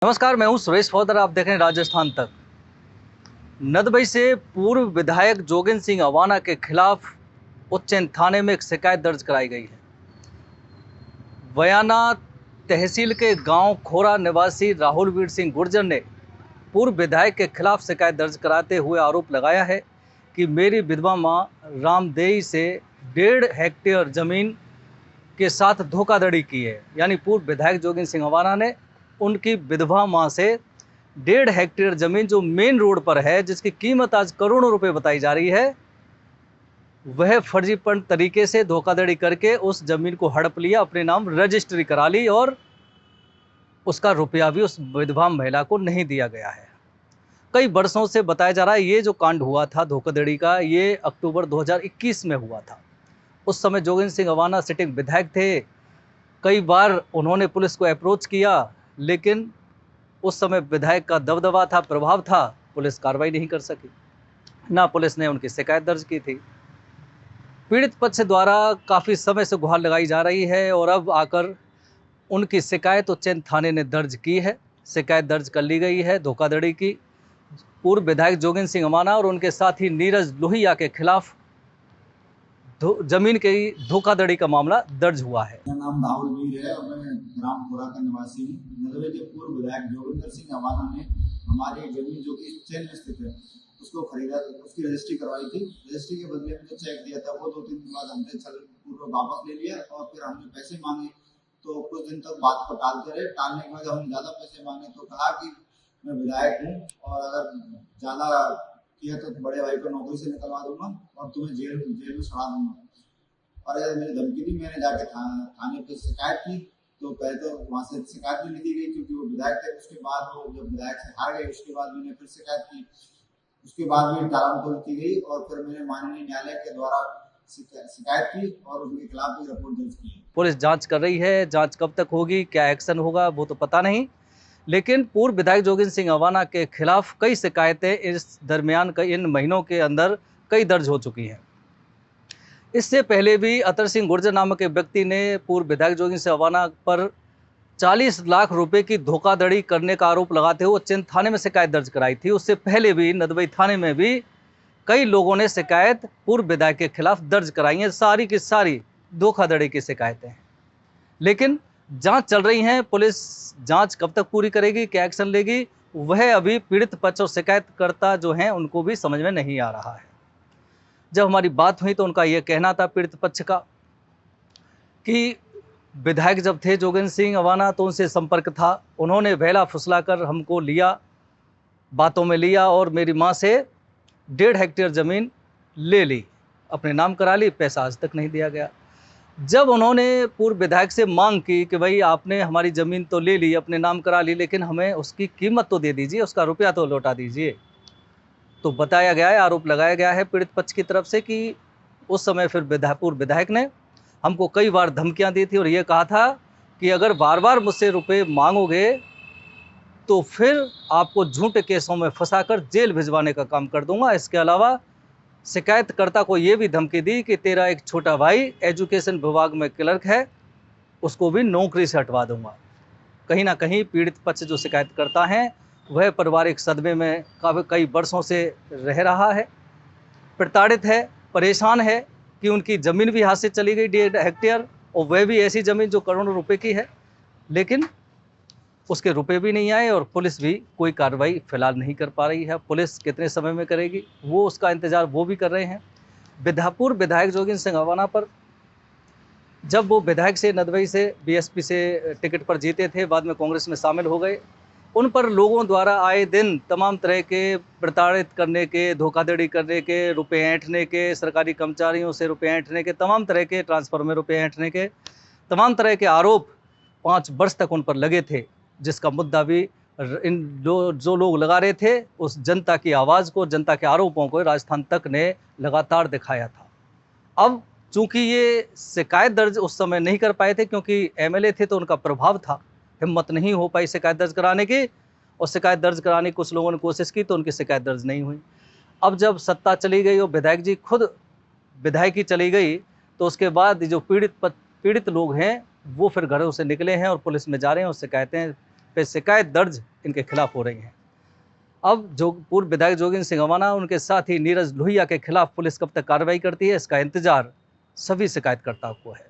नमस्कार, मैं हूं सुरेश फौदर। आप देख रहे हैं राजस्थान तक। नदबई से पूर्व विधायक जोगिंदर सिंह अवाना के खिलाफ उच्चैन थाने में एक शिकायत दर्ज कराई गई है। बयाना तहसील के गांव खोरा निवासी राहुल वीर सिंह गुर्जर ने पूर्व विधायक के खिलाफ शिकायत दर्ज कराते हुए आरोप लगाया है कि मेरी विधवा मां रामदेई से 1.5 हेक्टेयर जमीन के साथ धोखाधड़ी की है। यानी पूर्व विधायक जोगिंदर सिंह अवाना ने उनकी विधवा मां से 1.5 हेक्टेयर जमीन जो मेन रोड पर है, जिसकी कीमत आज करोड़ों रुपए बताई जा रही है, वह फर्जीपन तरीके से धोखाधड़ी करके उस जमीन को हड़प लिया, अपने नाम रजिस्ट्री करा ली और उसका रुपया भी उस विधवा महिला को नहीं दिया गया है। कई वर्षों से बताया जा रहा है ये जो कांड हुआ था धोखाधड़ी का, ये अक्टूबर 2021 में हुआ था। उस समय जोगिंदर सिंह अवाना सिटिंग विधायक थे। कई बार उन्होंने पुलिस को अप्रोच किया, लेकिन उस समय विधायक का दबदबा था, प्रभाव था, पुलिस कार्रवाई नहीं कर सकी। ना पुलिस ने उनकी शिकायत दर्ज की थी। पीड़ित पक्ष द्वारा काफ़ी समय से गुहार लगाई जा रही है और अब आकर उनकी शिकायत उच्चैन थाने ने दर्ज की है। शिकायत दर्ज कर ली गई है धोखाधड़ी की। पूर्व विधायक जोगिंदर सिंह अवाना और उनके साथी नीरज लोहिया के खिलाफ जमीन की धोखाधड़ी का मामला दर्ज हुआ है। मेरा नाम राहुल वीर है और मैं ग्राम खोरा का निवासी हूँ। नदबई के पूर्व विधायक जोगिंदर सिंह अवाना ने हमारी जमीन जो कि उज्जैन में स्थित है उसको खरीदा, उसकी रजिस्ट्री करवाई थी। रजिस्ट्री के बदले में जो चेक दिया था वो 2-3 दिन बाद हमसे पूर्व वापस ले लिया और फिर हमने पैसे मांगे तो कुछ दिन तक बात को टालते रहे। टालने के बाद हम ज़्यादा पैसे मांगे तो कहा कि मैं विधायक हूँ और अगर ज़्यादा किया तो बड़े भाई को नौकरी से निकलवा दूंगा और तुम्हें जेल में सड़ा दूंगा। और अगर मैंने धमकी दी, मैंने जाके थाने पे शिकायत की तो पहले तो वहाँ से शिकायत भी नहीं दी गई क्योंकि वो विधायक थे। उसके बाद वो जब विधायक से हार गए उसके बाद मैंने फिर शिकायत की, उसके बाद भी टालमटोल की गई और फिर मैंने माननीय न्यायालय के द्वारा शिकायत की और उनके खिलाफ भी रिपोर्ट दर्ज की। पुलिस जांच कर रही है। जांच कब तक होगी, क्या एक्शन होगा, वो तो पता नहीं, लेकिन पूर्व विधायक जोगिंदर सिंह अवाना के खिलाफ कई शिकायतें इस दरमियान इन महीनों के अंदर कई दर्ज हो चुकी हैं। इससे पहले भी अतर सिंह गुर्जर नामक एक व्यक्ति ने पूर्व विधायक जोगिंदर सिंह अवाना पर 40 लाख रुपए की धोखाधड़ी करने का आरोप लगाते हुए उच्चैन थाने में शिकायत दर्ज कराई थी। उससे पहले भी नदबई थाने में भी कई लोगों ने शिकायत पूर्व विधायक के खिलाफ दर्ज कराई हैं। सारी की सारी धोखाधड़ी की शिकायतें हैं, लेकिन जांच चल रही हैं। पुलिस जांच कब तक पूरी करेगी, क्या एक्शन लेगी, वह अभी पीड़ित पक्ष और शिकायतकर्ता जो हैं उनको भी समझ में नहीं आ रहा है। जब हमारी बात हुई तो उनका यह कहना था पीड़ित पक्ष का कि विधायक जब थे जोगिंदर सिंह अवाना तो उनसे संपर्क था, उन्होंने बहला फुसलाकर हमको लिया, बातों में लिया और मेरी मां से 1.5 हेक्टेयर ज़मीन ले ली, अपने नाम करा ली, पैसा आज तक नहीं दिया गया। जब उन्होंने पूर्व विधायक से मांग की कि भाई आपने हमारी ज़मीन तो ले ली, अपने नाम करा ली, लेकिन हमें उसकी कीमत तो दे दीजिए, उसका रुपया तो लौटा दीजिए, तो बताया गया है, आरोप लगाया गया है पीड़ित पक्ष की तरफ से कि उस समय फिर पूर्व विधायक ने हमको कई बार धमकियां दी थी और ये कहा था कि अगर बार बार मुझसे रुपए मांगोगे तो फिर आपको झूठे केसों में फंसाकर जेल भिजवाने का काम कर दूंगा। इसके अलावा शिकायतकर्ता को ये भी धमकी दी कि तेरा एक छोटा भाई एजुकेशन विभाग में क्लर्क है, उसको भी नौकरी से हटवा दूंगा। कहीं ना कहीं पीड़ित पक्ष जो शिकायतकर्ता हैं वह पारिवारिक सदमे में कई वर्षों से रह रहा है, प्रताड़ित है, परेशान है कि उनकी ज़मीन भी हाथ से चली गई 1.5 हेक्टेयर, और वह भी ऐसी ज़मीन जो करोड़ों रुपए की है, लेकिन उसके रुपए भी नहीं आए और पुलिस भी कोई कार्रवाई फिलहाल नहीं कर पा रही है। पुलिस कितने समय में करेगी वो उसका इंतज़ार वो भी कर रहे हैं। पूर्व विधायक जोगिंदर सिंह अवाना पर जब वो विधायक से नदबई से बीएसपी से टिकट पर जीते थे, बाद में कांग्रेस में शामिल हो गए, उन पर लोगों द्वारा आए दिन तमाम तरह के प्रताड़ित करने के, धोखाधड़ी करने के, रुपए ऐंठने के, सरकारी कर्मचारियों से रुपए ऐंठने के, तमाम तरह के ट्रांसफर में रुपए ऐंठने के तमाम तरह के आरोप 5 वर्ष तक उन पर लगे थे, जिसका मुद्दा भी इन जो लोग लगा रहे थे उस जनता की आवाज़ को, जनता के आरोपों को राजस्थान तक ने लगातार दिखाया था। अब चूंकि ये शिकायत दर्ज उस समय नहीं कर पाए थे क्योंकि एमएलए थे तो उनका प्रभाव था, हिम्मत नहीं हो पाई शिकायत दर्ज कराने की, और शिकायत दर्ज कराने की कुछ लोगों ने कोशिश की तो उनकी शिकायत दर्ज नहीं हुई। अब जब सत्ता चली गई और विधायक जी खुद विधायकी चली गई तो उसके बाद जो पीड़ित लोग हैं वो फिर घरों से निकले हैं और पुलिस में जा रहे हैं और शिकायत दर्ज इनके खिलाफ हो रही हैं। अब जो पूर्व विधायक जोगिंदर सिंह अवाना, उनके साथ ही नीरज लोहिया के खिलाफ पुलिस कब तक कार्रवाई करती है, इसका इंतजार सभी शिकायतकर्ताओं को है।